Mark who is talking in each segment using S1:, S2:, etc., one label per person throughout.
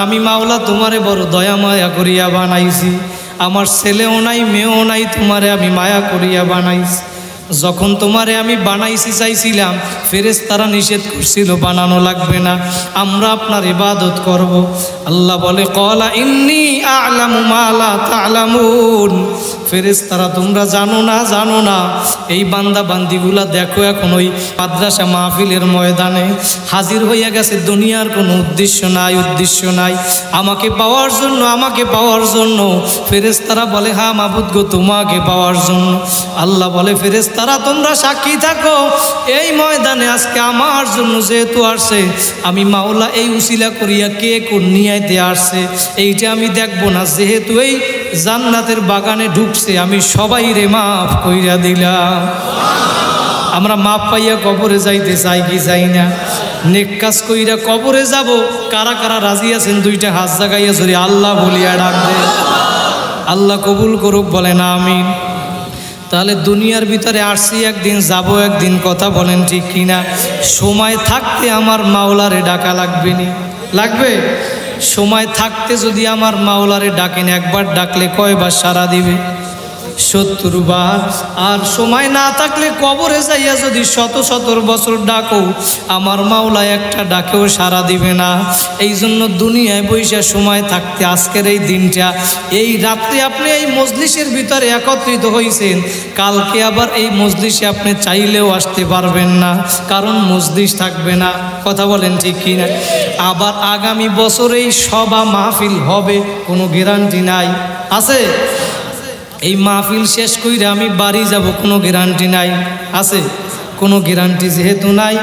S1: আমি মাওলা তোমারে বড় দয়া মায়া করিয়া বানাইছি। আমার ছেলেও নাই মেয়েও নাই, তোমারে আমি মায়া করিয়া বানাইছি। যখন তোমারে আমি বানাইছি চাইছিলাম, ফেরেশতারা নিষেধ করছিল বানানো লাগবে না, আমরা আপনার ইবাদত করব। আল্লাহ বলে ক্বালা ইন্নী আ'লামু মা লা তা'লামুন। ফেরেশতারা তোমরা জানো না এই বান্দা বান্দিগুলা দেখো এখন ওই মাদ্রাসা মাহফিলের ময়দানে হাজির হইয়া গেছে। দুনিয়ার কোনো উদ্দেশ্য নাই আমাকে পাওয়ার জন্য। ফেরেশতারা বলে হ্যাঁ মাবুদ গো, তোমাকে পাওয়ার জন্য। আল্লাহ বলে ফেরেশতারা তোমরা সাক্ষী থাকো, এই ময়দানে আজকে আমার জন্য যেহেতু আসছে, আমি মাওলা এই উসিলা করিয়া কে কোন নিয়াইতে আসছে এইটা আমি দেখবো না। যেহেতু এই জান্নাতের বাগানে ঢুকছে, আমি সবাই রে মাফ কইরা দিলাম। আমরা মাপ পাইয়া কবরে যাইতে চাই কি চাই না? নেক কাজ কইরা কবরে যাব। কারা কারা রাজি আছেন দুইটা হাত জাগাইয়া ধরে আল্লাহ বলিয়া ডাক দে। আল্লাহ কবুল করুক, বলেন আমিন। তাহলে দুনিয়ার ভিতরে আসছি একদিন, যাব একদিন, কথা বলেন ঠিক কিনা? সময় থাকতে আমার মাওলারে ডাকা লাগবে নি? লাগবে। সময় থাকতে যদি আমার মাওলারে ডাকেন, একবার ডাকলে কয়বার সাড়া দিবে? 70 বার। আর সময় না থাকলে কবরে যাইয়া যদি 100 বছর ডাকো, আমার মাওলা একটা ডাকেও সাড়া দিবে না। এই জন্য দুনিয়ায় বৈশা সময় থাকতে আজকের এই দিনটা, এই রাত্রে আপনি এই মজলিসের ভিতরে একত্রিত হয়েছেন, কালকে আবার এই মজলিসে আপনি চাইলেও আসতে পারবেন না, কারণ মজলিস থাকবে না। কথা বলেন ঠিক কি না? আবার আগামী বছরেই সভা মাহফিল হবে, কোনো গ্যারান্টি নাই। আছে? এই মাহফিল শেষ কইরা আমি বাড়ি যাব, কোনো গ্যারান্টি নাই। আছে? কোনো গ্যারান্টি যেহেতু নাই,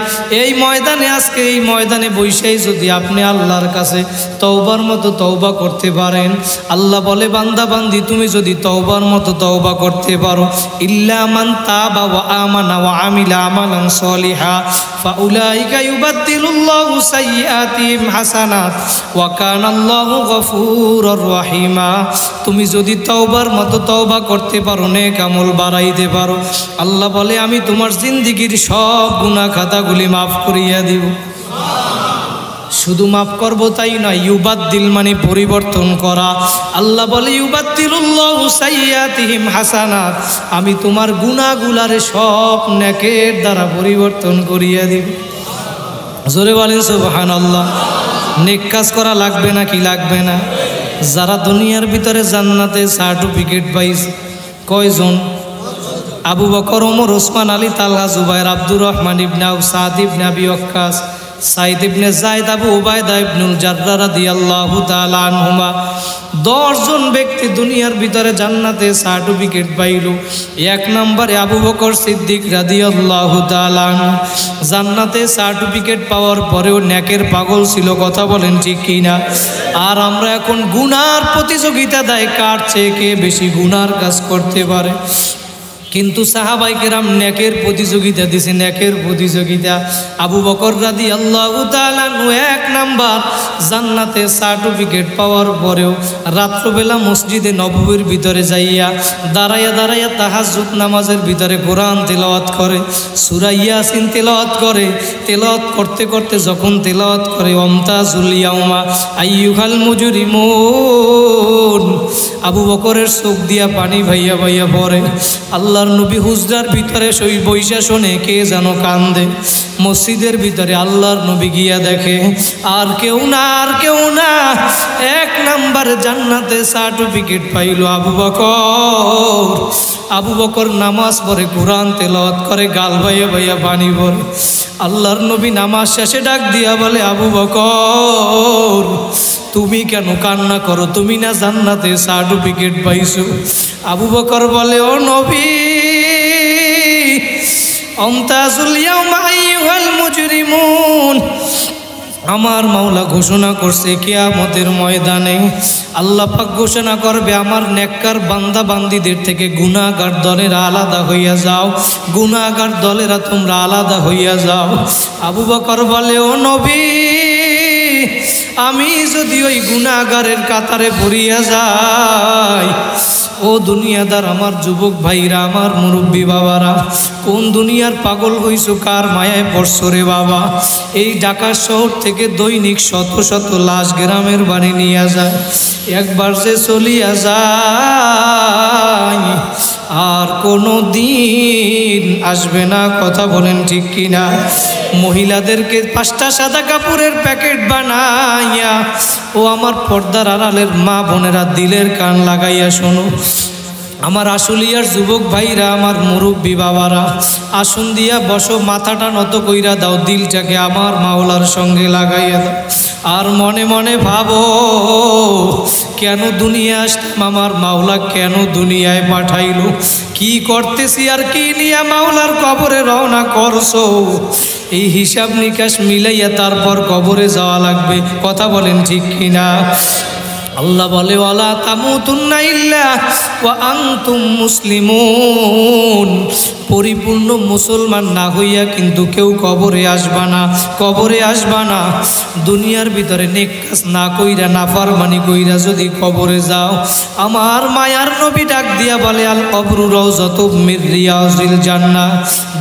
S1: এই ময়দানে আজকে এই ময়দানে বৈশাই যদি আপনি আল্লাহর কাছে তওবার মতো তওবা করতে পারেন, আল্লাহ বলে বান্দা বান্দি তুমি যদি তওবার মতো তওবা করতে পারো, ইল্লা মান তাবা ওয়া আমানা ওয়া আমিলা আমালান সলিহা ফাউলাইকা ইউবাদদিলুল্লাহু সাইয়্যাতিহিম হাসানাত ওয়া কানাল্লাহু গফুরুর রহিমা। তুমি যদি তওবার মতো তওবা করতে পারো, নেক আমল বাড়াইতে পারো, আল্লাহ বলে আমি তোমার জিন্দেগি সব গুনাহ খাতাগুলি মাফ করিয়া দিব। শুধু মাফ করব তাই নয়, ইউবাদদিল মানে পরিবর্তন করা। আল্লাহ বলে ইউবাদদিলুল্লাহু সাইয়্যাতিহিম হাসানাত, আমি তোমার গুনাহগুলারে সব নেকের দ্বারা পরিবর্তন করিয়া দিব। জোরে বলেন সুবহানাল্লাহ। নেক কাজ করা লাগবে না কি লাগবে না? যারা দুনিয়ার ভিতরে জান্নাতে সার্টিফিকেট পাইছে কয়জন? আবু বকর, ওমর, ওসমান, আলী, তালহা, জুবাইর, আব্দুর রহমান ইবনে আউফ, সাদ ইবনে আবি ওয়াক্কাস, সাইদ ইবনে যায়েদ, আবু উবাইদা ইবনুল জাররাহ রাদিয়াল্লাহু তাআলা আনহুমা। 10 জন ব্যক্তি দুনিয়ার ভিতরে জান্নাতে সার্টিফিকেট পাইল। 1 নম্বরে আবু বকর সিদ্দিক রাদিয়াল্লাহু তাআলা আনহু। জান্নাতে সার্টিফিকেট পাওয়ার পরেও নেকের পাগল ছিল, কথা বলেন ঠিক কি না? আর আমরা এখন গুনার প্রতিযোগিতা দেয়, কার চেয়ে কে বেশি গুনার কাজ করতে পারে। কিন্তু সাহাবায়ে কেরাম নেকের প্রতিযোগিতা দিছে, নেকের প্রতিযোগিতা। আবু বকর রাদিয়াল্লাহু তাআলা আনহু 1 নাম্বার, জান্নাতে সার্টিফিকেট পাওয়ার পরেও রাত্রবেলা মসজিদে নববীর ভিতরে যাইয়া দাঁড়াইয়া তাহাজ্জুদ নামাজের ভিতরে কোরআন তেলাওয়াত করে, সূরা ইয়াসিন তেলাওয়াত করে। তেলাওয়াত করতে করতে যখন তেলাওয়াত করে ওমতাজুল ইয়াউমা আইয়ুহাল মুজরিমুন, আবু বকরের চোখ দিয়া পানি ভাইয়া ভাইয়া পড়ে। আল্লাহর নবী হুজরার ভিতরে সই বৈশা শোনে কে যেন কান্দে। মসজিদের ভিতরে আল্লাহর নবী গিয়া দেখে আর কেউ না 1 নাম্বার জান্নাতে সার্টিফিকেট পাইল আবু বকর। আবু বকর নামাজ পড়ে, কোরআন তেলাওয়াত করে, গাল ভাইয়া ভাইয়া পানি পড়ে। আল্লাহর নবী নামাজ শেষে ডাক দিয়া বলে আবু বকর তুমি কেন কান্না করো? তুমি না জান্নাতে সার্টিফিকেট পাইছো? আবু বকর বলে ও নবী, ওমতাজুল ইয়াউমা আইয়ুহাল মুজরিমুন, আমার মাওলা ঘোষণা করছে কিয়ামতের ময়দানে আল্লাহ পাক ঘোষণা করবে আমার নেককার বান্দা বান্দিদের থেকে গুনাহগার দলেরা আলাদা হইয়া যাও, গুনাহগার দলেরা তোমরা আলাদা হইয়া যাও। আবু বকর বলে ও নবী, আমি যদি ওই গুনাহগারের কাতারে পড়িয়া যাই, ও দুনিয়াদার আমার যুবক ভাইরা, আমার মুরব্বী বাবারা, কোন দুনিয়ার পাগল হইছো, কার মায়ায় পড়ছো রে বাবা? এই ঢাকা শহর থেকে দৈনিক শত শত লাশ গ্রামের বাড়ি নিয়ে যায়, একবার যে চলিয়া যায় আর কোনো দিন আসবে না। কথা বলেন ঠিক কিনা? মহিলাদেরকে 5টা সাদা কাপড়ের প্যাকেট বানাইয়া, ও আমার পর্দার আড়ালের মা বোনেরা দিলের কান লাগাইয়া শোনো, আমার আশুলিয়ার যুবক ভাইরা, আমার মুরব্বী বাবারা, আসন দিয়া বসো, মাথাটা নত কইরা দাও, দিলটাকে আমার মাওলার সঙ্গে লাগাইয়া দাও, আর মনে মনে ভাবো কেন দুনিয়া আসলাম, আমার মাওলা কেন দুনিয়ায় পাঠাইলো, কি করতেছি আর কি নিয়ে মাওলার কবরে রওনা করছো। এই হিসাব নিকাশ মিলাইয়া তারপর কবরে যাওয়া লাগবে। কথা বলেন ঠিক কিনা? আল্লাহ বলে ওয়ালা তামুতুন্না ইল্লা ওয়া আনতুম মুসলিমুন, পরিপূর্ণ মুসলমান না হইয়া কিন্তু কেউ কবরে আসবা না, কবরে আসবা না। দুনিয়ার ভিতরে নেক কাজ না কইরা, নাফরমানি কইরা যদি কবরে যাও, আমার মায়ার নবী ডাক দিয়া বলে আল কবরু রাউযাতুম মির রিয়াজিল জান্নাহ,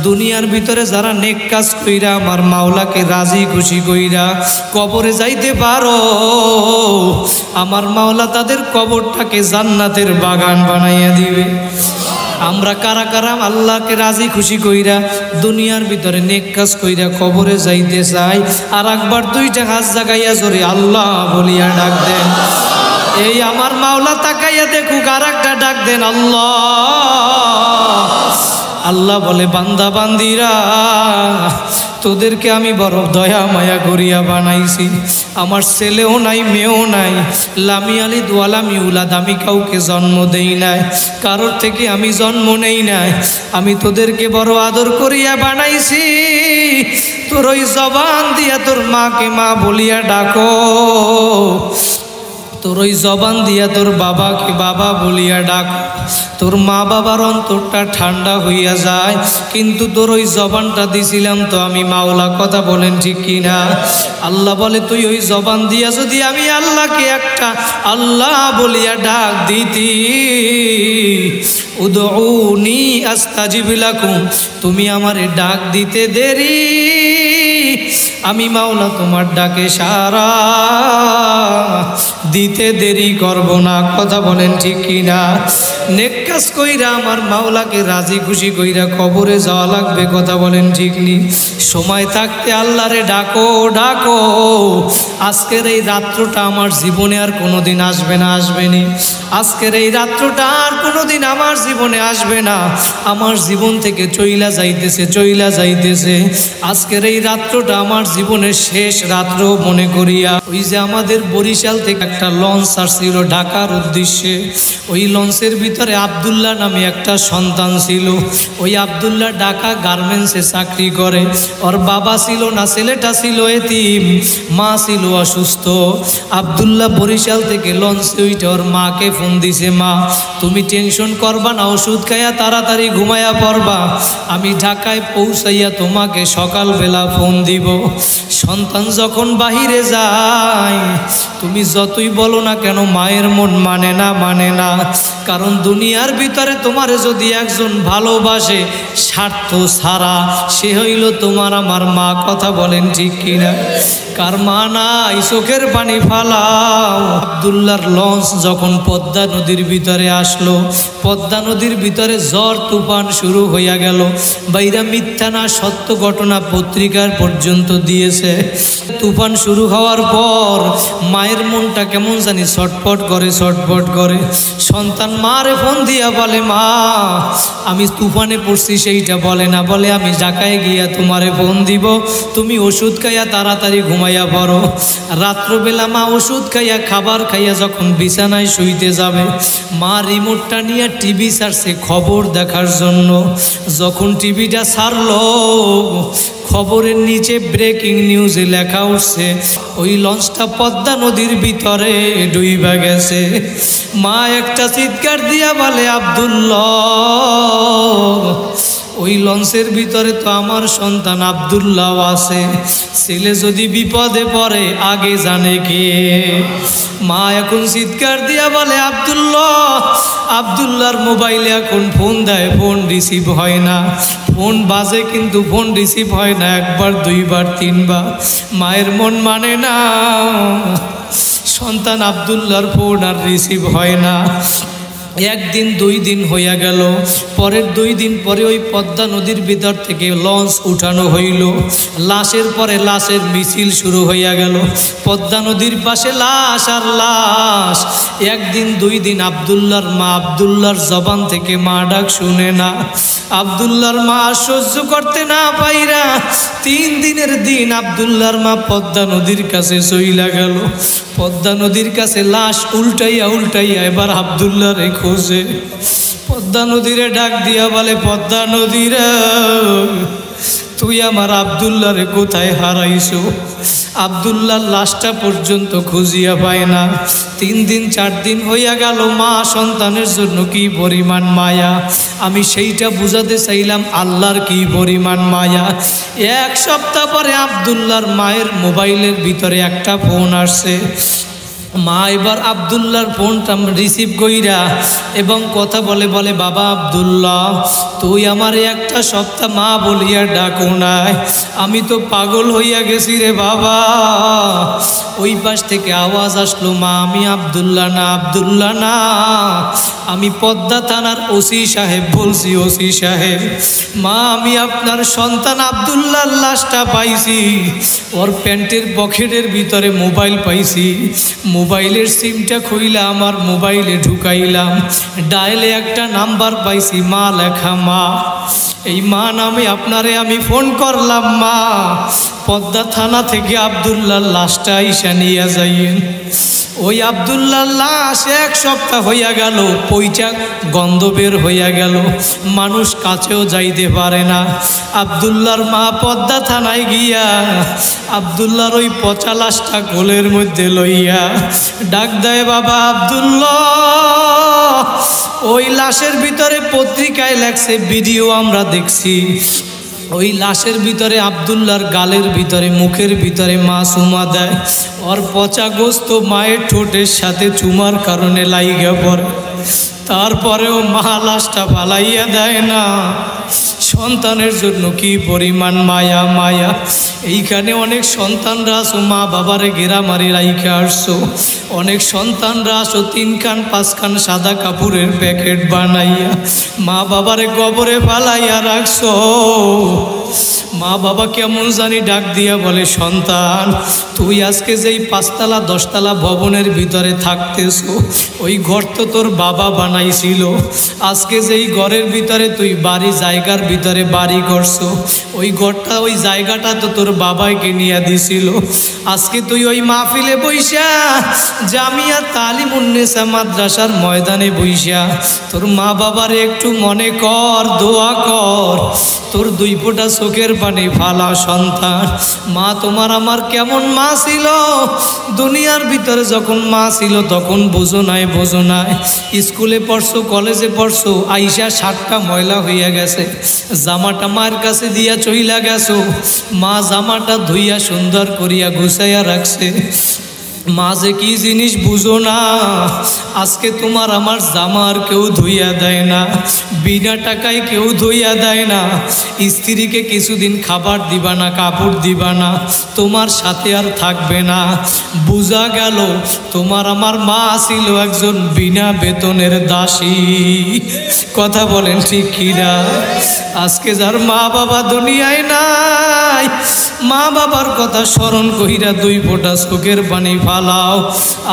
S1: দুনিয়ার ভিতরে যারা নেক কাজ কইরা আমার মাওলাকে রাজি খুশি কইরা কবরে যাইতে পারো, আমার মাওলা তাদের কবরটাকে জান্নাতের বাগান বানাইয়া দিবে। আমরা কারা কারা আল্লাহকে রাজি খুশি কইরা দুনিয়ার ভিতরে নেক কাজ কইরা কবরে যাইতে চাই? আর একবার 2টা হাত জাগাইয়া জোরে আল্লাহ বলিয়া ডাক দেন। এই আমার মাওলা তাকাইয়া দেখুক, আর একটা ডাক দেন আল্লাহ। আল্লাহ বলে বান্দা বান্দিরা, তোদেরকে আমি বড় দয়া মায়া করিয়া বানাইছি, আমার ছেলেও নাই মেয়েও নাই, লামি আলি দোয়ালামি উলাদ, আমি কাউকে জন্ম দেই নাই, কারোর থেকে আমি জন্ম নেই নাই, আমি তোদেরকে বড় আদর করিয়া বানাইছি। তোর ওই জবান দিয়া তোর মাকে মা বলিয়া ডাকো, তোর ওই জবান দিয়া তোর বাবাকে বাবা বলিয়া ডাক, তোর মা বাবার অন্তরটা ঠান্ডা হইয়া যায়। কিন্তু তোর ওই জবানটা দিছিলাম তো আমি মাওলা। কথা বলেন ঠিক কিনা? আল্লাহ বলে তুই ওই জবান দিয়া যদি আমি আল্লাহকে একটা আল্লাহ বলিয়া ডাক দিতি, উদউনি আস্তাজিব লাকুম, তুমি আমারে ডাক দিতে দেরি, আমি মাওলা তোমার ডাকে সারা দিতে দেরি করব না। কথা বলেন ঠিক কিনা? নেক কাজ কইরা আমার মাওলাকে রাজি খুশি কইরা কবরে যাওয়া লাগবে। কথা বলেন ঠিক নি? সময় থাকতে আল্লাহরে ডাকো ডাকো। আজকের এই রাত্রটা আমার জীবনে আর কোনোদিন আসবে না, আসবে নি। আজকের এই রাত্রটা আর কোনোদিন আমার জীবনে আসবে না, আমার জীবন থেকে চইলা যাইতেছে, চইলা যাইতেছে। আজকের এই রাত্রটা আমার জীবনের শেষ রাত্র মনে করিয়া, ওই যে আমাদের বরিশাল থেকে একটা লঞ্চ আসছিল ঢাকার উদ্দেশ্যে, ওই লঞ্চের ভিতরে আব্দুল্লাহ নামে একটা সন্তান ছিল। ওই আব্দুল্লাহ ঢাকা গার্মেন্টসে চাকরি করে। ওর বাবা ছিল না, ছেলেটা ছিল এতিম, মা ছিল অসুস্থ। আব্দুল্লাহ বরিশাল থেকে লঞ্চে উঠে ওর মাকে ফোন দিছে, মা তুমি টেনশন করবা না, ওষুধ খাইয়া তাড়াতাড়ি ঘুমাইয়া পড়বা, আমি ঢাকায় পৌঁছাইয়া তোমাকে সকালবেলা ফোন দিব। সন্তান যখন বাহিরে যায়, তুমি যতই বলো না কেন মায়ের মন মানে না, মানে না। কারণ দুনিয়ার ভিতরে তোমার যদি একজন ভালোবাসে স্বার্থ ছাড়া, সে হইল তোমার আমার মা। কথা বলেন ঠিক কিনা? কার মা নাই? চোখের পানি ফালাও। আব্দুল্লাহর লঞ্চ যখন পদ্মা নদীর ভিতরে আসলো, পদ্মা নদীর ভিতরে ঝড় তুফান শুরু হইয়া গেল। বাইরা মিথ্যা না সত্য ঘটনা পত্রিকার পর্যন্ত দিয়েছে। তুফান শুরু হওয়ার পর মায়ের মনটা কেমন জানি ছটফট করে, ছটফট করে। সন্তান মারে ফোন দিয়া বলে, মা আমি তুফানে পড়ছি, সেইটা বলে না, বলে আমি ঢাকায় গিয়া তোমারে ফোন দিব, তুমি ওষুধ খাইয়া তাড়াতাড়ি ঘুমাইয়া পড়ো। রাত্রবেলা মা ওষুধ খাইয়া খাবার খাইয়া যখন বিছানায় শুইতে যাবে, মা রিমোটটা নিয়ে টিভি ছাড়ছে খবর দেখার জন্য। যখন টিভিটা ছাড়লো, খবরের নিচে ব্রেকিং নিউজে লেখা উঠছে ওই লঞ্চটা পদ্মা নদীর ভিতরে ডুইবা গেছে। মা একটা চিৎকার দিয়া বলে, আব্দুল্লাহ ওই লঞ্চের ভিতরে তো আমার সন্তান আব্দুল্লাহ আছে। ছেলে যদি বিপদে পড়ে আগে জানে কে? মা এখন চিৎকার দিয়া বলে, আব্দুল্লাহর মোবাইলে এখন ফোন দেয়, ফোন রিসিভ হয় না। ফোন বাজে কিন্তু ফোন রিসিভ হয় না, একবার দুইবার তিনবার। মায়ের মন মানে না, সন্তান আব্দুল্লাহর ফোন আর রিসিভ হয় না। একদিন 2 দিন হইয়া গেল। পরের 2 দিন পরে ওই পদ্মা নদীর ভিতর থেকে লঞ্চ উঠানো হইল। লাশের পরে লাশের মিছিল শুরু হইয়া গেল। পদ্মা নদীর পাশে লাশ আর লাশ। একদিন 2 দিন আব্দুল্লাহর মা, আব্দুল্লাহর জবান থেকে মা ডাক শুনে না। আব্দুল্লাহর মা সহ্য করতে না পাইরা 3 দিনের দিন আব্দুল্লাহর মা পদ্মা নদীর কাছে চইলা গেল। পদ্মা নদীর কাছে লাশ উল্টাইয়া উল্টাইয়া এবার আব্দুল্লাহরে খোঁজে। পদ্মা নদীরে ডাক দিয়া বলে, পদ্মা নদীরে তুই আমার আব্দুল্লাহরে কোথায় হারাইছো? আব্দুল্লাহর লাশটা পর্যন্ত খুঁজিয়া পায় না। 3 দিন 4 দিন হইয়া গেল। মা সন্তানের জন্য কি পরিমাণ মায়া, আমি সেইটা বুঝাতে চাইলাম আল্লাহর কি পরিমাণ মায়া। 1 সপ্তাহ পরে আব্দুল্লাহর মায়ের মোবাইলের ভিতরে একটা ফোন আসছে। মা এবার আব্দুল্লাহর ফোনটা রিসিভ কইরা এবং কথা বলে, বাবা আব্দুল্লাহ, তুই আমার একটা সপ্তাহ মা বলিয়া ডাকো নাই, আমি তো পাগল হইয়া গেছি রে বাবা। ওই পাশ থেকে আওয়াজ আসলো, মা আমি আব্দুল্লাহ না, আব্দুল্লাহ না, আমি পদ্মা থানার ওসি সাহেব বলছি, ওসি সাহেব। মা আমি আপনার সন্তান আব্দুল্লাহর লাশটা পাইছি, ওর প্যান্টের পকেটের ভিতরে মোবাইল পাইছি। মোবাইলের সিমটা খুইলা আমার মোবাইলে ঢুকাইলাম, ডায়ালে একটা নাম্বার পাইছি, মা লেখা। মা এই মা নামে আপনারে আমি ফোন করলাম, মা পদ্মা থানা থেকে আব্দুল্লাহর লাশটা আইসা নিয়ে যাইয়েন। ওই আব্দুল্লাহর লাশ 1 সপ্তাহ হইয়া গেল, পইচা গন্ধ বের হইয়া গেল, মানুষ কাছেও যাইতে পারে না। আব্দুল্লাহর মা পদ্মা থানায় গিয়া আব্দুল্লাহর ওই পচা লাশটা কোলের মধ্যে লইয়া ডাক দেয়, বাবা আব্দুল্লাহ। ওই লাশের ভিতরে পত্রিকায় লেখছে, ভিডিও আমরা দেখছি, ওই লাশের ভিতরে আব্দুল্লাহর গালের ভিতরে, মুখের ভিতরে মা চুমা দেয়। ওর পচা গোস্ত মায়ের ঠোঁটের সাথে চুমার কারণে লাইগা পড়ে। তারপরেও মা লাশটা পালাইয়া দেয় না। সন্তানের জন্য কি পরিমাণ মায়া, মায়া। এইখানে অনেক সন্তানরা আসো মা বাবারে গেরামারি রাইখা আসছো, অনেক সন্তানরা আসো 3 কান 5 কান সাদা কাপড়ের প্যাকেট বানাইয়া মা বাবারে কবরে ফালাইয়া রাখছো। মা বাবা কেমন জানি ডাক দিয়া বলে, সন্তান তুই আজকে যেই 5 তলা 10 তলা ভবনের ভিতরে থাকতেছো, ওই ঘর তো তোর বাবা বানাইছিল। আজকে যেই ঘরের ভিতরে তুই বাড়ি জায়গার ভিতরে বাড়ি করছো, ওই ঘরটা ওই জায়গাটা তো তোর বাবাইকে নিয়ে দিছিল। আজকে তুই ওই মাহফিলে বইসা জামিয়া তালিমুন্নেসা মাদ্রাসার ময়দানে বইসা তোর মা বাবারে একটু মনে কর, দোয়া কর, তোর 2 ফোঁটা চোখের পানি ফালা। সন্তান মা তোমার আমার কেমন মা ছিল, দুনিয়ার ভিতরে যখন মা ছিল তখন বোঝো নাই, বোঝো নাই। স্কুলে পড়ছো, কলেজে পড়ছো, আইসা 7টা ময়লা হইয়া গেছে, জামাটা মায়ের কাছে দিয়া চইলা গেছো, মা জামাটা ধুইয়া সুন্দর করিয়া গুছাইয়া রাখছে। মা যে কি জিনিস বুঝো না। আজকে তোমার আমার জামার কেউ ধুইয়া দেয় না, বিনা টাকায় কেউ ধুইয়া দেয় না। স্ত্রীকে কিছুদিন খাবার দিবা না, কাপড় দিবা না, তোমার সাথে আর থাকবে না। বুঝা গেল তোমার আমার মা ছিল একজন বিনা বেতনের দাসী। কথা বলেন ঠিক কিনা? আজকে যার মা বাবা দুনিয়ায় নাই, মা বাবার কথা স্মরণ কইরা 2 ফোঁটা চোখের পানি ফালাও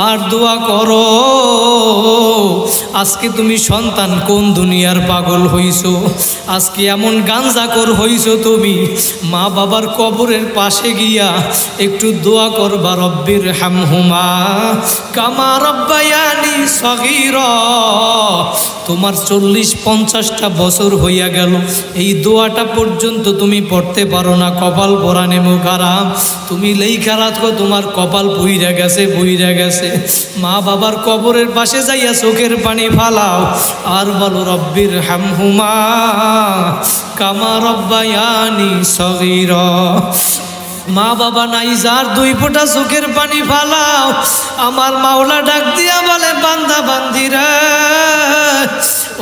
S1: আর দোয়া করো। আজকে তুমি সন্তান কোন দুনিয়ার পাগল হইছো, আজকে এমন গাঞ্জাখোর হইছো তুমি। মা বাবার কবরের পাশে গিয়া একটু দোয়া করবা, রব্বির হামহুমা কামা রব্বায়ানি সগীরা। তোমার 40-50টা বছর হইয়া গেল, এই দোয়াটা পর্যন্ত তুমি পড়তে পারো না। কপাল পরানে মুখারাম, তুমি লেখা রাখো তোমার কপাল বইরা গেছে, বইরা গেছে। মা বাবার কবরের পাশে যাইয়া চোখের পানি পানি ফালাও আর বলো রব্বির হামহুমা কামা রব্বায়ানি সগীরা। মা বাবা নাই যার দুই ফোঁটা চোখের পানি ফালাও। আমার মাওলা ডাক দিয়া বলে বান্দা বান্দিরা,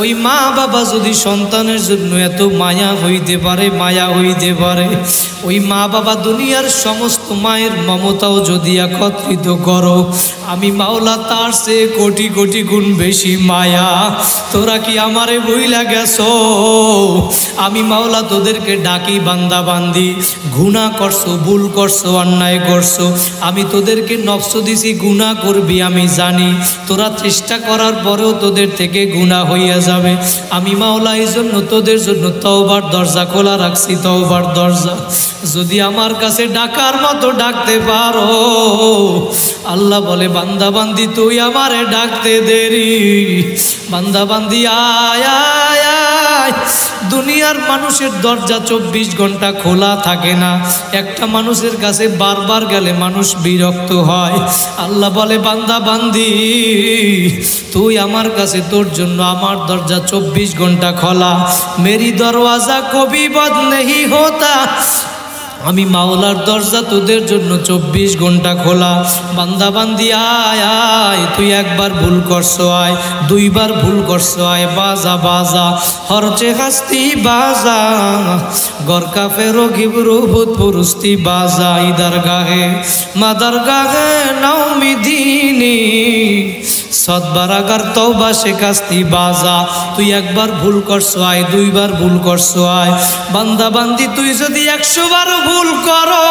S1: ওই মা বাবা যদি সন্তানের জন্য এত মায়া হইতে পারে, মায়া হইতে পারে, ওই মা বাবা দুনিয়ার সমস্ত মায়ের মমতাও যদি একত্রিত করো, আমি মাওলা তার চেয়ে কোটি কোটি গুণ বেশি মায়া। তোরা কি আমারে বইলা গেছো? আমি মাওলা তোদেরকে ডাকি বান্দা বান্দি, গুনাহ করছো, ভুল করছো, অন্যায় করছো, আমি তোদেরকে নফস দিছি গুনাহ করবি আমি জানি। তোরা চেষ্টা করার পরেও তোদের থেকে গুনাহ হইয়া যাবে। আমি মাওলা এই জন্য তোদের জন্য তওবার দরজা খোলা রাখছি, তওবার দরজা। যদি আমার কাছে ডাকার মতো ডাকতে পারো, আল্লাহ বলে বান্দা বান্দি তুই আমারে ডাকতে দেরি। বান্দা বান্দি আয় আয় আয়। দুনিয়ার মানুষের দরজা 24 ঘন্টা খোলা থাকে না। একটা মানুষের কাছে বারবার গেলে মানুষ বিরক্ত হয়। আল্লাহ বলে বান্দা বান্দি তুই আমার কাছে, তোর জন্য আমার দরজা 24 ঘন্টা খোলা। মেরি দরওয়াজা কবি বন্ধ নেহি হোতা। আমি মাওলার দরজা তোদের জন্য 24 ঘন্টা খোলা। বান্দা বান্দি আয় আয়। তুই একবার ভুল করছো আয়, দুইবার ভুল করছো আয়, বাজা বাজা হরচে হাস্তি বাজা, গরকা ফেরো গিবরু ভূত পুরুস্তি বাজা, ইদার গাহে মাদার গাহে নাউমিদিনী সদবারাগার তওবা শেখাস্তি বাজা। তুই একবার ভুল করছো আয়, দুইবার ভুল করছো আয়। বান্দা বান্দি তুই যদি 100 বার ভুল করো,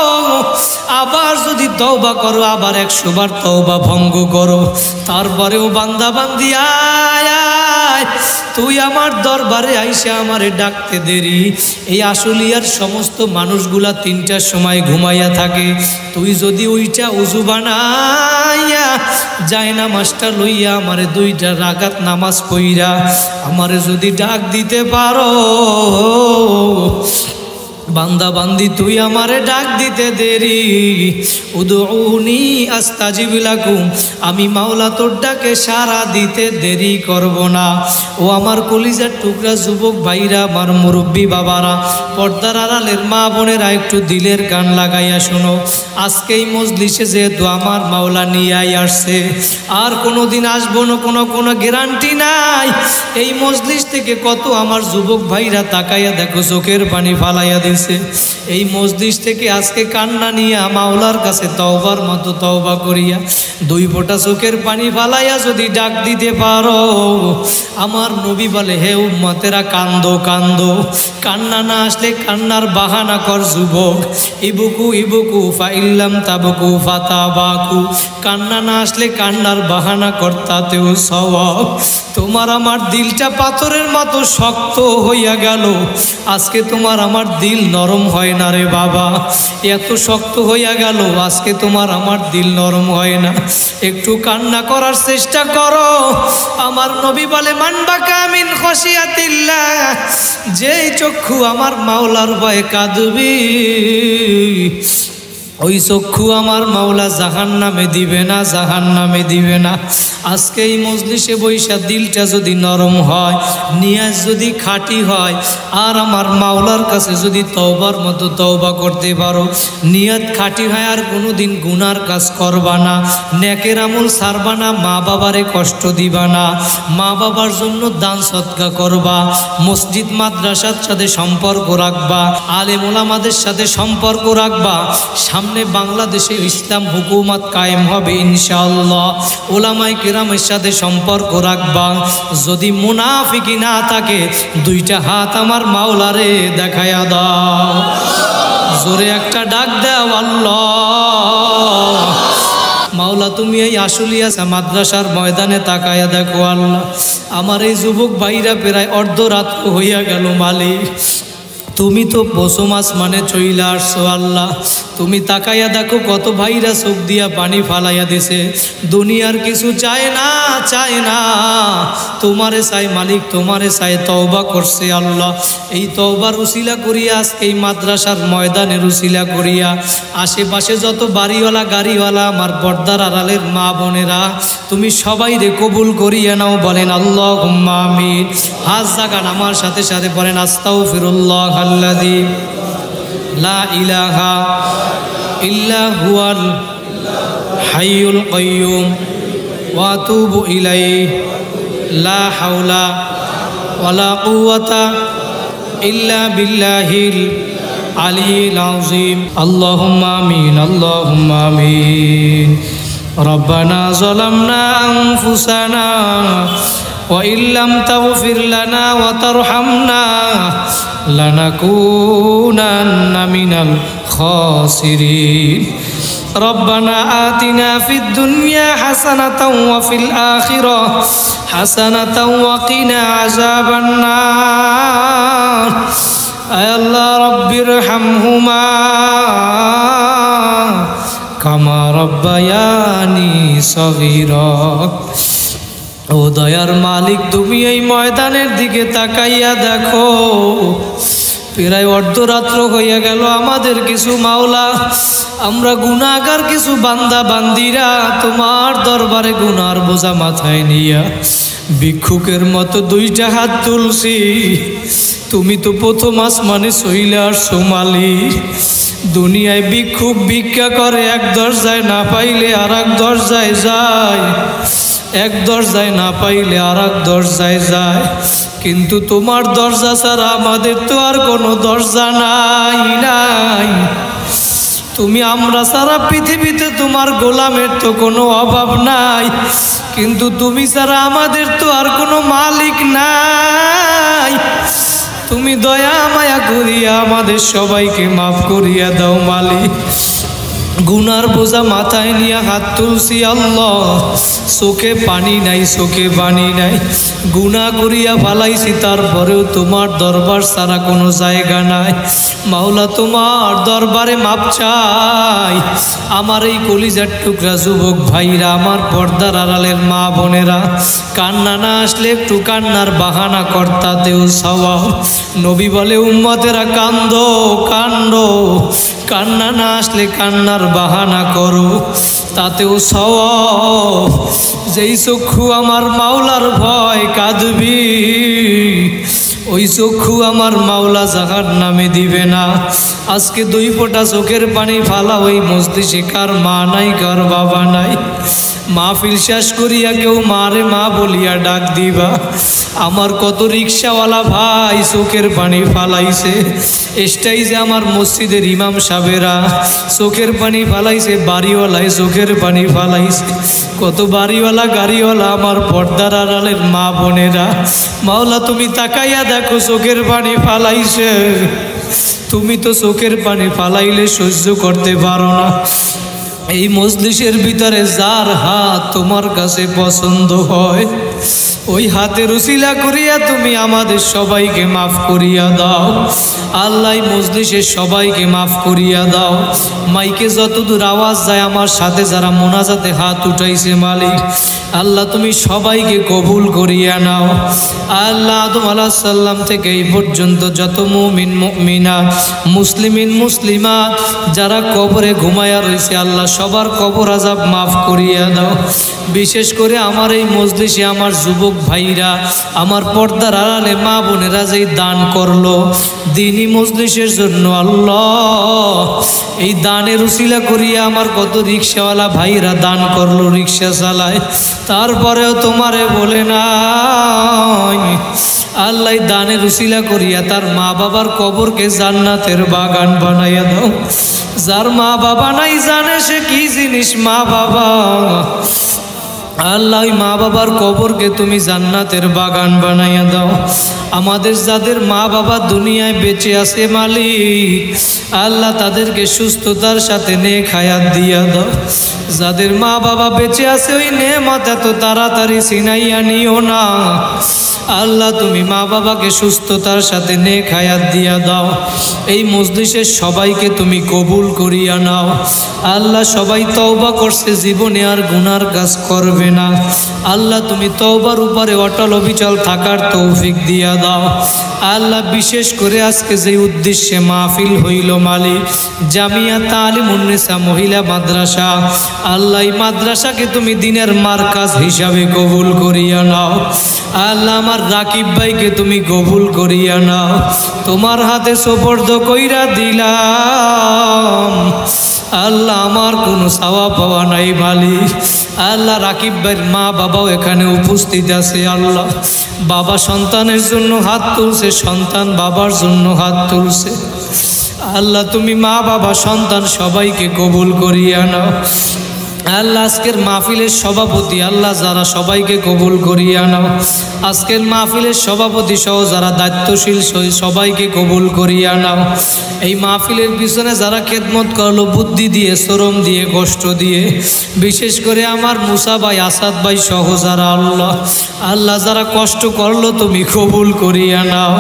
S1: আবার যদি তওবা করো, আবার 100 বার তওবা ভঙ্গ করো, তারপরেও বান্দা বান্দি আয় আয়। তুই আমার দরবারে আইসা আমারে ডাকতে দেরি। এই আশুলিয়ার সমস্ত মানুষগুলা 3টার সময় ঘুমাইয়া থাকে। তুই যদি ওইটা উজু বানাইয়া যায় না মাস্টার লইয়া আমারে 2টা রাকাত নামাজ পইরা আমারে যদি ডাক দিতে পারো, বান্দা বান্দি তুই আমারে ডাক দিতে দেরি। উদউনি আস্তাজিব লাকুম। আমি মাওলা তোর ডাকে সাড়া দিতে দেরি করব না। ও আমার কলিজার টুকরা যুবক ভাইরা, আমার মুরব্বী বাবারা, পর্দার আড়ালের মা বোনেরা, একটু দিলের কান লাগাইয়া শোনো। আজকে এই মজলিসে যেহেতু আমার মাওলা নিয়ে আসছে, আর কোনোদিন আসবো না, কোনো গ্যারান্টি নাই। এই মজলিস থেকে কত আমার যুবক ভাইরা তাকাইয়া দেখো চোখের পানি ফালাইয়া দিছে। এই মজলিস থেকে আজকে কান্না নিয়ে মাওলার কাছে তওবার মতো তওবা করিয়া 2 ফোঁটা চোখের পানি ফালাইয়া যদি ডাক দিতে পারো, আমার নবী বলে হে উম্মতেরা কান্দো কান্দো। কান্না না আসলে কান্নার বাহানা কর যুবক। ইবুকু ইবুকু ফাইল্লাম তাবুকু ফাতাবাকু। কান্না না আসলে কান্নার বাহানা কর, তাতেও সওয়াব। তোমার আমার দিলটা পাথরের মতো শক্ত হইয়া গেল। আজকে তোমার আমার দিল নরম হয় না রে বাবা, এত শক্ত হইয়া গেল। আজকে তোমার আমার দিল নরম হয় না। একটু কান্না করার চেষ্টা করো। আমার নবী বলে মান বাকা মিন খশিয়াতিল্লাহ। যেই চক্ষু আমার মাওলার ভয়ে কাঁদবি, ওই চক্ষু আমার মাওলা জাহান্নামে দিবে না, জাহান্নামে দিবে না। আজকে এই মজলিসে বৈশা দিলটা যদি নরম হয়, নিয়াজ যদি খাঁটি হয়, আর আমার মাওলার কাছে যদি তওবার মতো তওবা করতে পারো, নিয়ত খাঁটি হয়, আর কোনোদিন গুনার কাজ করবা না, নেকের আমল ছাড়বা না, মা বাবারে কষ্ট দিবা না, মা বাবার জন্য দান সদকা করবা, মসজিদ মাদ্রাসার সাথে সম্পর্ক রাখবা, আলেম ওলামাদের সাথে সম্পর্ক রাখবা। সামনে বাংলাদেশে ইসলাম হুকুমত কায়েম হবে ইনশাআল্লাহ। ওলামায়ে কেরামের সাথে সম্পর্ক রাখবা। যদি মুনাফিকি না থাকে, 2টা হাত আমার মাওলারে দেখায়া দাও। জোরে একটা ডাক দাও আল্লাহ। মাওলা তুমি এই আশুলিয়া মাদ্রাসার ময়দানে তাকায়া দেখো আল্লাহ, আমার এই যুবক ভাইরা প্রায় অর্ধরাত্র হইয়া গেল মালিক। তুমি তো প্রথম আসমানে চইলা আসছো আল্লাহ। তুমি তাকাইয়া দেখো কত ভাইরা চোখ দিয়া পানি ফালাইয়া দিছে। দুনিয়ার কিছু চায় না, চায় না, তোমারে চাই মালিক, তোমারে চাই, তওবা করছে আল্লাহ। এই তওবার উসিলা করিয়া আজকে এই মাদ্রাসার ময়দানের উসিলা করিয়া আশেপাশে যত বাড়িওয়ালা গাড়িওয়ালা আমার পর্দার আড়ালের মা বোনেরা, তুমি সবাই রে কবুল করিয়া নাও। বলেন আল্লাহুম্মা আমিন। হাত জাগান, আমার সাথে সাথে বলেন আস্তাগফিরুল্লাহ আল্লাযী লা ইলাহা ইল্লা হুয়াল হাইয়ুল কাইয়্যুম ওয়া আতুবু ইলাইহি লা হাওলা ওয়ালা কুওয়াতা ইল্লা বিল্লাহিল আলিয়্যিল আযীম। আল্লাহুম্মা আমিন, আল্লাহুম্মা আমিন। রব্বানা যালামনা আনফুসানা ওয়া ইল্লাম তাগফির লানা ওয়া তারহামনা লানাকুনান্না মিনাল খাসিরিন। রব্বানা আতিনা ফিদ দুনিয়া হাসানাতাও ওয়া ফিল আখিরাহ হাসানাতাও ওয়া কিনা আযাবান নার। আয় আল্লাহ রব্বিরহামহুমা কামা রব্বায়ানি সগীরা। ও দয়ার মালিক, তুমি এই ময়দানের দিকে তাকাইয়া দেখো, প্রায় অর্ধরাত্র হইয়া গেল। আমাদের কিছু মাওলা, আমরা গুনাহগার কিছু বান্দা বান্দিরা তোমার দরবারে গুনার বোঝা মাথায় নিয়া ভিক্ষুকের মতো দুইটা হাত তুলছি। তুমি তো প্রথম আসমানে চইলা আসছো মালিক। দুনিয়ায় ভিক্ষুক ভিক্ষা করে, এক দরজায় না পাইলে আর এক দরজায় যায়, এক দরজায় না পাইলে আর এক দরজায় যায়। কিন্তু তোমার দরজা ছাড়া আমাদের তো আর কোনো দরজা নাই, নাই। তুমি আমরা সারা পৃথিবীতে তোমার গোলামের তো কোনো অভাব নাই, কিন্তু তুমি ছাড়া আমাদের তো আর কোনো মালিক নাই। তুমি দয়া মায়া করিয়া আমাদের সবাইকে মাফ করিয়া দাও মালিক। গুনার বোঝা মাথায় নিয়ে হাত তুলছি আল্লাহ, চোখে পানি নাই, চোখে পানি নাই। গুনাহ করিয়া ফালাইছি, তারপরেও তোমার দরবার ছাড়া কোনো জায়গা নাই। মাওলা, তোমার দরবারে মাপ চাই। আমার এই কলিজার টুকরা যুবক ভাইরা, আমার পর্দার আড়ালের মা বোনেরা, কান্না না আসলে একটু কান্নার বাহানা কর্তাতেও সওয়াব। নবী বলে উম্মতেরা কান্দো কান্দো, কান্না না আসলে কান্নার বাহানা করো, তাতেও সওয়াব। যেই চক্ষু আমার মাওলার ভয় কাঁদবি, ওই চক্ষু আমার মাওলা জাহান্নামে দিবে না। আজকে দুই ফোঁটা চোখের পানি ফালা ওই মজলিসে কার মা নাই, কার বাবা নাই। মাহফিল শেষ করিয়া কেউ মারে মা বলিয়া ডাক দিবা। আমার কত রিক্সাওয়ালা ভাই চোখের পানি ফালাইছে, স্টেজে আমার মসজিদের ইমাম সাহেবেরা চোখের পানি ফালাইছে, বাড়িওয়ালায় চোখের পানি ফালাইছে, কত বাড়িওয়ালা গাড়িওয়ালা আমার পর্দার আড়ালের মা বোনেরা। মাওলা, তুমি তাকাইয়া দেখো চোখের পানি ফালাইছে। তুমি তো চোখের পানি ফালাইলে সহ্য করতে পারো না। এই মজলিসের ভিতরে যার হাত তোমার কাছে পছন্দ হয়, ওই হাতের উসিলা করিয়া তুমি আমাদের সবাইকে মাফ করিয়া দাও আল্লাহ। মজলিসের সবাইকে মাফ করিয়া দাও। মাইকে যতদূর আওয়াজ যায় আমার সাথে যারা মোনাজাতে হাত উঠাইছে মালিক, আল্লাহ তুমি সবাইকে কবুল করিয়া নাও আল্লাহ। আদম আলাইহিস সালাম থেকে এই পর্যন্ত যত মুমিন মুমিনাত, মুসলিমিন মুসলিমাত যারা কবরে ঘুমায়া রয়েছে, আল্লাহ সবার কবর আযাব মাফ করিয়া দাও। বিশেষ করে আমার এই মজলিসে আমার যুবক ভাইরা, আমার পর্দার আড়ালে মা বোনেরা যেই দান করলো দিনী মজলিসের জন্য, আল্লাহ এই দানের উসিলা করিয়া আমার কত রিক্সাওয়ালা ভাইরা দান করলো, রিক্সা চালায়, তারপরেও তোমারে বলে নাই আল্লাহ দানের উসিলা করিয়া তার মা বাবার কবরকে জান্নাতের বাগান বানাইয়া দাও। যার মা বাবা নাই জানে সে কি জিনিস মা বাবা। আল্লাহ ওই মা বাবার কবরকে তুমি জান্নাতের বাগান বানাইয়া দাও। আমাদের যাদের মা বাবা দুনিয়ায় বেঁচে আছে মালিক, আল্লাহ তাদেরকে সুস্থতার সাথে নেক হায়াত দিয়া দাও। যাদের মা বাবা বেঁচে আছে ওই নেয়ামত এত তাড়াতাড়ি ছিনাইয়া নিও না। আল্লাহ তুমি মা বাবাকে সুস্থতার সাথে নেক হায়াত দিয়া দাও। এই মজলিসের সবাইকে তুমি কবুল করিয়া নাও। আল্লাহ সবাই তওবা করছে, জীবনে আর গুনার কাজ করবে না। আল্লাহ তুমি তওবার উপরে অটল অবিচল থাকার তৌফিক দিয়া দাও। আল্লাহ বিশেষ করে আজকে যে উদ্দেশ্যে মাহফিল হইল মালিক, জামিয়া তালিমুন্নেসা মহিলা মাদ্রাসা, আল্লাহ এই মাদ্রাসাকে তুমি দিনের মারকাজ হিসাবে কবুল করিয়া নাও। আল্লাহ আমার রাকিব ভাইকে তুমি কবুল করিয়া নাও। তোমার হাতে সোপর্দ কইরা দিলাম। আল্লাহ আমার কোনো চাওয়া পাওয়া নাই মালিক। আল্লাহ রাকিব ভাইয়ের মা বাবাও এখানে উপস্থিত আছে। আল্লাহ বাবা সন্তানের জন্য হাত তুলছে, সন্তান বাবার জন্য হাত তুলছে। আল্লাহ তুমি মা বাবা সন্তান সবাইকে কবুল করিয়া নাও। আল্লাহ আজকের মাহফিলের সভাপতি, আল্লাহ যারা সবাইকে কবুল করিয়া নাও। আজকের মাহফিলের সভাপতি সহ যারা দায়িত্বশীল সবাইকে কবুল করিয়া নাও। এই মাহফিলের পিছনে যারা খেদমত করলো বুদ্ধি দিয়ে, শ্রম দিয়ে, কষ্ট দিয়ে, বিশেষ করে আমার মুসা ভাই, আসাদ ভাই সহ যারা আল্লাহ যারা কষ্ট করলো তুমি কবুল করিয়া নাও।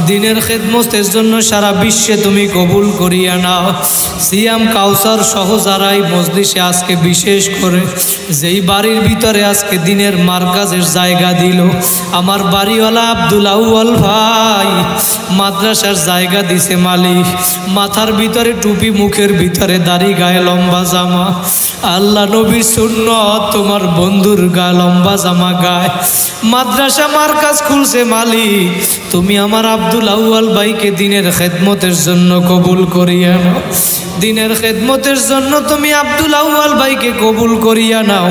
S1: দিনের খেদমতের জন্য সারা বিশ্বে তুমি কবুল করিয়া নাও। সিয়াম কাউসার সহ যারা এই মজলিসে আজকে বিশেষ করে যেই বাড়ির ভিতরে আজকে দিনের মারকাজের জায়গা দিল, আমার বাড়িওয়ালা আব্দুল আউয়াল ভাই মাদ্রাসার জায়গা দিছে মালিক। মাথার ভিতরে টুপি, মুখের ভিতরে দাড়ি, গায়ে লম্বা জামা। আল্লাহ নবীর সুন্নত তোমার বন্ধুর গায়ে লম্বা জামা গায় মাদ্রাসা মারকাজ খুলছে মালিক। তুমি আমার আব্দুল আউয়াল ভাইকে দিনের খেদমতের জন্য কবুল করিয়া নাও। দিনের খেদমতের জন্য তুমি আব্দুল আউয়াল ভাইকে কবুল করিয়া নাও।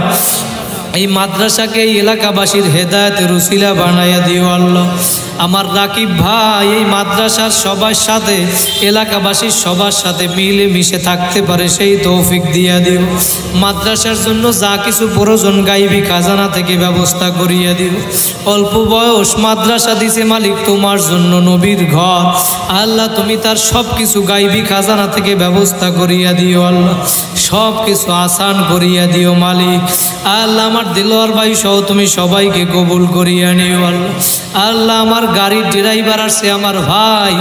S1: এই মাদ্রাসাকে এই এলাকাবাসীর হেদায়েতের উসিলা বানাইয়া দিও আল্লাহ। আমার রাকিব ভাই এই মাদ্রাসার সবার সাথে, এলাকাবাসীর সবার সাথে মিলে মিশে থাকতে পারে সেই তৌফিক দিয়া দিও। মাদ্রাসার জন্য যা কিছু প্রয়োজন গাইবি খাজানা থেকে ব্যবস্থা করিয়া দিও। অল্প বয়স মাদ্রাসা দিছে মালিক তোমার জন্য, নবীর ঘর। আল্লাহ তুমি তার সব কিছু গাইবি খাজানা থেকে ব্যবস্থা করিয়া দিও আল্লাহ। সব কিছু আসান করিয়া দিও মালিক। আল্লাহ আমার দিলওয়ার ভাই সহ তুমি সবাইকে কবুল করিয়া নিও আল্লাহ। আল্লাহ আমার গাড়ির ড্রাইভার আসছে আমার ভাই,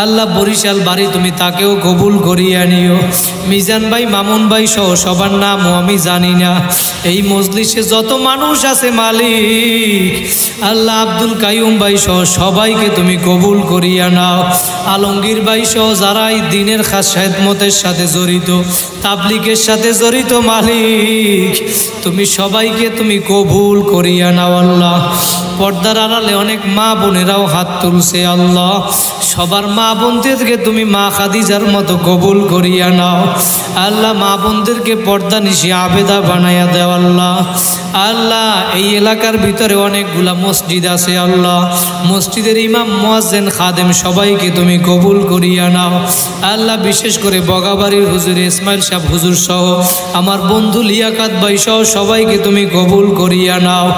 S1: আল্লাহ বরিশাল বাড়ি, তুমি তাকেও কবুল করিয়া নিও। মিজান ভাই, মামুন ভাই সহ সবার নামও আমি জানি না। এই মজলিসে যত মানুষ আছে মালিক, আল্লাহ আব্দুল কাইয়ুম ভাই সহ সবাইকে তুমি কবুল করিয়া নাও। আলমগীর ভাই সহ যারা এই দিনের খাস খেদমতের সাথে জড়িত, তাবলিগের সাথে জড়িত মালিক, তুমি সবাইকে তুমি কবুল করিয়া নাও আল্লাহ। পর্দার আড়ালে অনেক মা বোনেরাও হাত তুলছে আল্লাহ। সবার মা বোনদেরকে তুমি মা খাদিজার মতো কবুল করিয়া নাও আল্লাহ। মা বোনদেরকে পর্দা নিশি আবেদা বানাইয়া দেও আল্লাহ। আল্লাহ এই এলাকার ভিতরে অনেকগুলা মসজিদ আছে আল্লাহ। মসজিদের ইমাম, মুয়াজ্জিন, খাদেম সবাইকে তুমি কবুল করিয়া নাও আল্লাহ। বিশেষ করে বগাবাড়ির হুজুর ইসমাইল সাহেব হুজুর সহ আমার বন্ধু লিয়াকাত ভাই সহ সবাইকে তুমি কবুল করিয়া নাও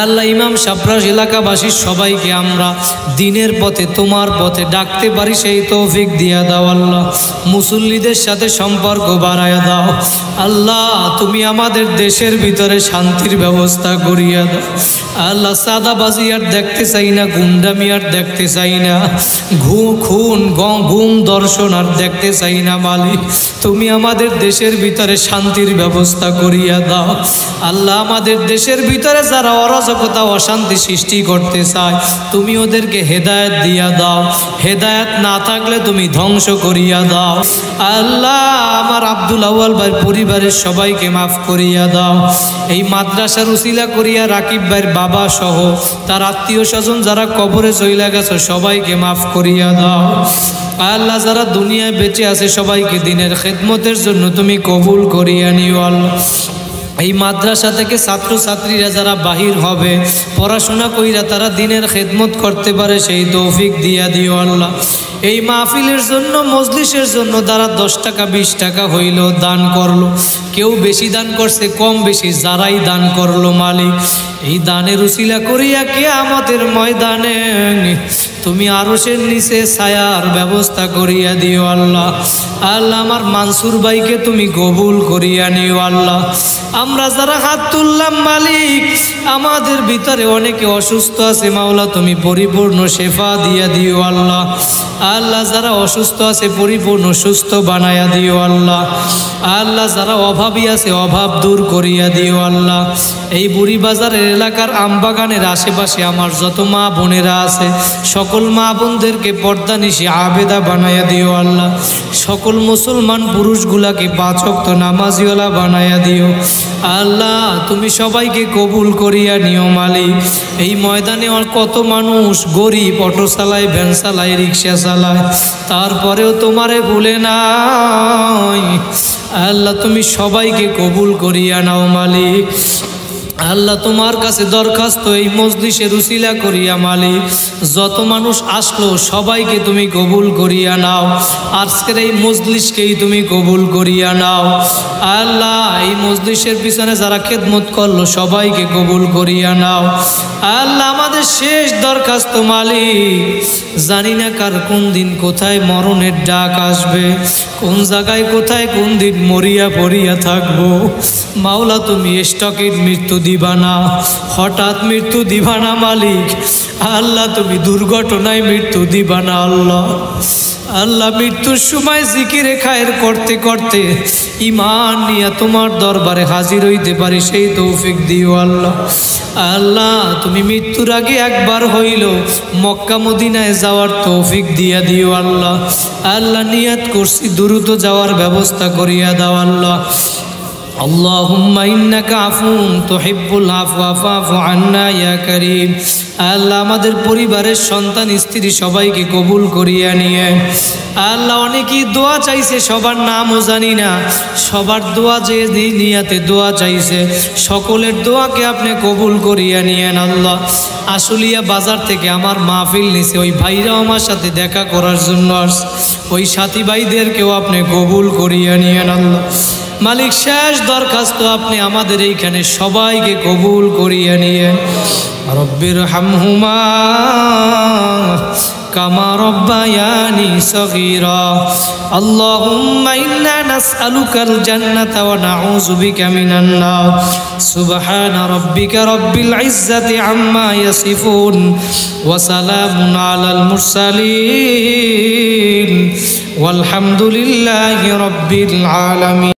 S1: আল্লাহ। ইমাম সাবরাস এলাকাবাসীর সবাইকে আমরা দিনের পথে, তোমার পথে ডাকতে পারি সেই তৌফিক দিয়া দাও আল্লাহ। মুসল্লিদের সাথে সম্পর্ক বাড়ায়া দাও আল্লাহ। তুমি আমাদের দেশের ভিতরে শান্তির ব্যবস্থা করিয়া দাও আল্লাহ। সাদাবাজি আর দেখতে চাই না, গুন্ডামি আর দেখতে চাই না, খুন গুম দর্শন আর দেখতে চাই না মালিক। তুমি আমাদের দেশের ভিতরে শান্তির ব্যবস্থা করিয়া দাও আল্লাহ। আমাদের দেশের ভিতরে যারা অরাজকতা, অশান্তি সৃষ্টি করতে চায় তুমি ওদেরকে হেদায়েত দিয়া দাও। হেদায়েত না থাকলে তুমি ধ্বংস করিয়া দাও আল্লাহ। আমার আব্দুল আউয়াল ভাইয়ের পরিবারের সবাইকে মাফ করিয়া দাও। এই মাদ্রাসার উসিলা করিয়া রাকিব ভাইয়ের বাবা সহ তার আত্মীয় স্বজন যারা কবরে চইলা গেছে সবাইকে মাফ করিয়া দাও আল্লাহ। যারা দুনিয়ায় বেঁচে আছে সবাইকে দিনের খেদমতের জন্য তুমি কবুল করিয়া নিও আল্লাহ। এই মাদ্রাসা থেকে ছাত্রছাত্রীরা যারা বাহির হবে পড়াশোনা কইরা তারা দিনের খেদমত করতে পারে সেই তৌফিক দিয়া দিও আল্লাহ। এই মাহফিলের জন্য মজলিসের জন্য যারা 10 টাকা 20 টাকা হইল দান করলো, কেউ বেশি দান করছে কম বেশি যারাই দান করলো মালিক এই দানের উসিলা করিয়া কিয়ামতের ময়দানে তুমি আরশের নিচে ছায়ার ব্যবস্থা করিয়া দিও আল্লাহ। আল্লাহ আমার মানসুর ভাইকে তুমি কবুল করিয়া নিও আল্লাহ। আমরা যারা হাত তুললাম মালিক আমাদের ভিতরে অনেকে অসুস্থ আছে মাওলা তুমি পরিপূর্ণ শেফা দিয়া দিও আল্লাহ। আল্লাহ যারা অসুস্থ আছে পরিপূর্ণ সুস্থ বানায়া দিও আল্লাহ। আল্লাহ যারা অভাবী আছে অভাব দূর করিয়া দিও আল্লাহ। এই বুড়ি বাজারের এলাকার আমবাগানের আশেপাশে আমার যত মা বোনেরা আছে সকল মা বোনদেরকে পর্দানিশি আবেদা বানায়া দিও আল্লাহ। সকল মুসলমান পুরুষগুলাকে 5 ওয়াক্ত নামাজিওয়ালা বানায়া দিও আল্লাহ। তুমি সবাইকে কবুল করিয়া নিও মালিক। এই ময়দানে কত মানুষ গরিব, অটো চালায়, ভ্যান চালায়, রিক্সা চালায়, তারপরেও তোমারে ভুলে নাই আল্লাহ। তুমি সবাইকে কবুল করিয়া নাও মালিক। আল্লাহ তোমার কাছে দরখাস্ত এই মজলিসের উসিলা করিয়া মালিক যত মানুষ আসলো সবাইকে তুমি কবুল করিয়া নাও। আজকের এই মজলিসকেই তুমি কবুল করিয়া নাও আল্লাহ। এই মজলিসের পিছনে যারা খেদমত করলো সবাইকে কবুল করিয়া নাও আল্লাহ। আমাদের শেষ দরখাস্ত মালিক জানি না কার কোন দিন কোথায় মরণের ডাক আসবে, কোন জায়গায় কোথায় কোন দিন মরিয়া পড়িয়া থাকবো মাওলা। তুমি স্টকের মৃত্যু দিবা না, হঠাৎ মৃত্যু দিবা না মালিক আল্লাহ। তুমি দুর্ঘটনায় মৃত্যু দিবা না আল্লাহ। আল্লাহ মৃত্যুর সময় জিকিরে খায়ের করতে করতে ঈমান নিয়ে তোমার দরবারে হাজির হইতে পারি সেই তৌফিক দিও আল্লাহ। আল্লাহ তুমি মৃত্যুর আগে একবার হইল মক্কা মদিনায় যাওয়ার তৌফিক দিয়া দিও আল্লাহ। আল্লাহ নিয়াত করছি দ্রুত যাওয়ার ব্যবস্থা করিয়া দাও আল্লাহ। আল্লাহুম্মা ইন্নাকা আফুন তুহিব্বুল আফওয়া ফাফু আন্না ইয়া কারীম। আল্লাহ আমাদের পরিবারের সন্তান স্ত্রী সবাইকে কবুল করিয়া নিয়ে আল্লাহ। অনেকেই দোয়া চাইছে সবার নামও জানি না, সবার দোয়া যে নিয়াতে দোয়া চাইছে সকলের দোয়াকে আপনি কবুল করিয়া নিয়েন আল্লাহ। আশুলিয়া বাজার থেকে আমার মাহফিল নিছে ওই ভাইরাও আমার সাথে দেখা করার জন্য আসছে, ওই সাথী ভাইদেরকেও আপনি কবুল করিয়া নিয়েন আল্লাহ। মালিক শেষ দরখাস্ত আপনি আমাদের এইখানে সবাইকে কবুল করিয়া নিয়ে রব্বির হামহুমা কামা রব্বায়ানি সগীরা। আল্লাহুম্মা ইন্না নাসআলুকাল জান্নাতা ওয়া নাউযু বিকা মিনান নার। সুবহানা রাব্বিকা রাব্বিল ইজ্জাতি আম্মা ইয়াসিফুন ওয়া সালামুন আলাল মুরসালিন ওয়ালহামদুলিল্লাহি রাব্বিল আলামিন।